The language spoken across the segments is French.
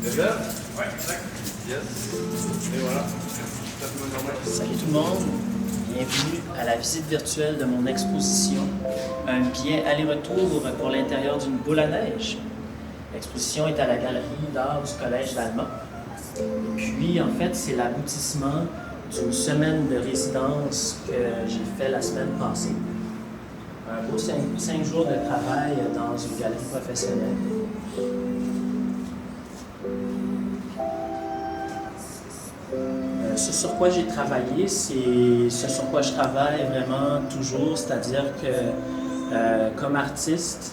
Déjà? Ouais, exact. Yes. Et voilà. Salut tout le monde. Bienvenue à la visite virtuelle de mon exposition, un billet aller-retour pour l'intérieur d'une boule à neige. L'exposition est à la galerie d'art du Collège d'Allemand. Et puis, en fait, c'est l'aboutissement d'une semaine de résidence que j'ai fait la semaine passée. Un beau 5 jours de travail dans une galerie professionnelle. Ce sur quoi j'ai travaillé, c'est ce sur quoi je travaille vraiment toujours, c'est-à-dire que comme artiste,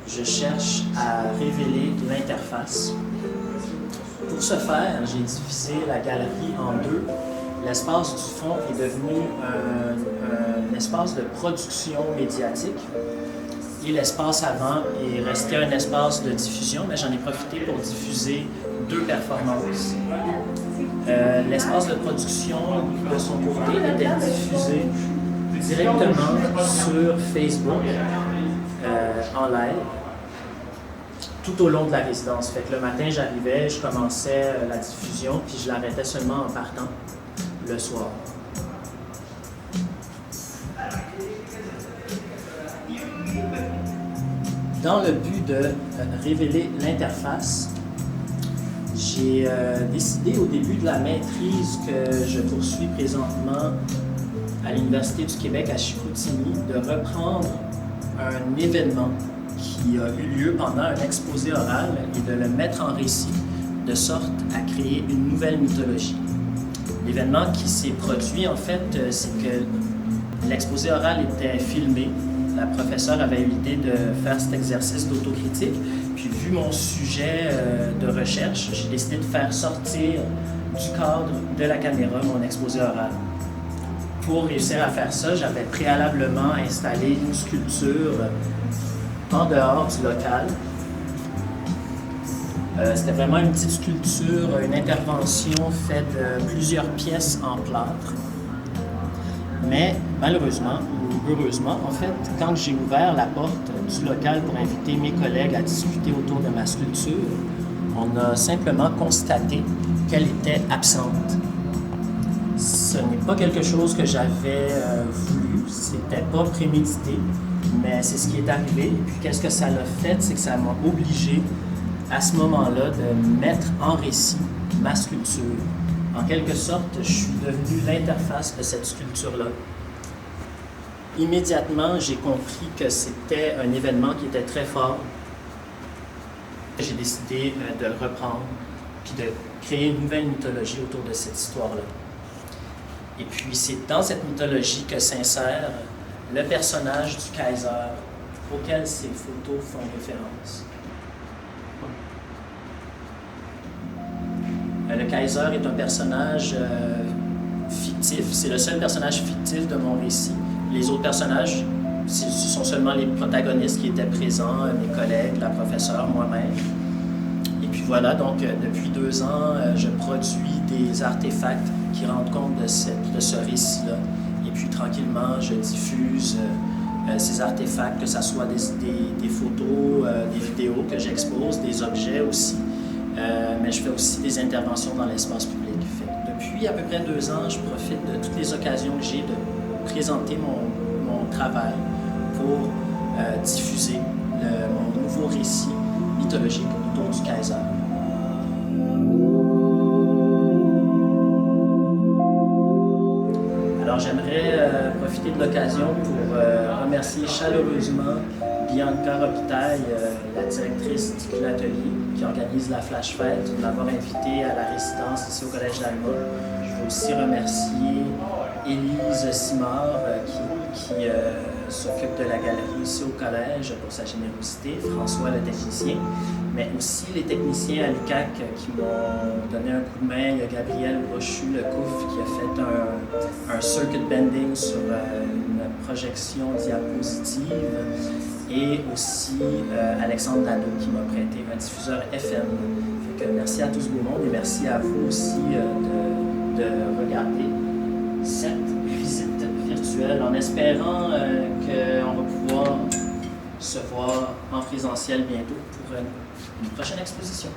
je cherche à révéler l'interface. Pour ce faire, j'ai divisé la galerie en deux. L'espace du fond est devenu un espace de production médiatique et l'espace avant est resté un espace de diffusion, mais j'en ai profité pour diffuser deux performances. L'espace de production, de son côté, était diffusé directement sur Facebook en live tout au long de la résidence. Fait que le matin, j'arrivais, je commençais la diffusion, puis je l'arrêtais seulement en partant le soir. Dans le but de révéler l'interface, j'ai décidé au début de la maîtrise que je poursuis présentement à l'Université du Québec à Chicoutimi de reprendre un événement qui a eu lieu pendant un exposé oral et de le mettre en récit de sorte à créer une nouvelle mythologie. L'événement qui s'est produit, en fait, c'est que l'exposé oral était filmé. La professeure avait eu l'idée de faire cet exercice d'autocritique. Puis, vu mon sujet de recherche, j'ai décidé de faire sortir du cadre de la caméra mon exposé oral. Pour réussir à faire ça, j'avais préalablement installé une sculpture en dehors du local. C'était vraiment une petite sculpture, une intervention faite de plusieurs pièces en plâtre. Mais malheureusement, ou heureusement, en fait, quand j'ai ouvert la porte du local pour inviter mes collègues à discuter autour de ma sculpture, on a simplement constaté qu'elle était absente. Ce n'est pas quelque chose que j'avais voulu, c'était pas prémédité, mais c'est ce qui est arrivé. Et puis qu'est-ce que ça l'a fait, c'est que ça m'a obligé à ce moment-là de mettre en récit ma sculpture. En quelque sorte, je suis devenu l'interface de cette sculpture-là. Immédiatement, j'ai compris que c'était un événement qui était très fort. J'ai décidé de le reprendre puis de créer une nouvelle mythologie autour de cette histoire-là. Et puis, c'est dans cette mythologie que s'insère le personnage du Kaiser auquel ces photos font référence. Le Kaiser est un personnage fictif. C'est le seul personnage fictif de mon récit. Les autres personnages, ce sont seulement les protagonistes qui étaient présents, mes collègues, la professeure, moi-même. Et puis voilà, donc depuis 2 ans, je produis des artefacts qui rendent compte de ce récit-là. Et puis tranquillement, je diffuse ces artefacts, que ce soit des photos, des vidéos que j'expose, des objets aussi. Mais je fais aussi des interventions dans l'espace public. Depuis à peu près 2 ans, je profite de toutes les occasions que j'ai de présenter mon travail pour diffuser mon nouveau récit mythologique autour du Kaiser. Alors j'aimerais profiter de l'occasion pour remercier chaleureusement Bianca Robitaille, la directrice du atelier qui organise la Flash Fête, de m'avoir invité à la résidence ici au Collège d'Allemand. Je veux aussi remercier Élise Simard qui s'occupe de la galerie ici au Collège pour sa générosité, François le technicien, mais aussi les techniciens à l'UQAC qui m'ont donné un coup de main. Il y a Gabriel Rochu, le COUF, qui a fait un circuit bending sur une projection diapositive. Et aussi Alexandre Dano qui m'a prêté un diffuseur FM. Fait que merci à tout ce beau monde et merci à vous aussi de de regarder cette visite virtuelle en espérant qu'on va pouvoir se voir en présentiel bientôt pour une prochaine exposition.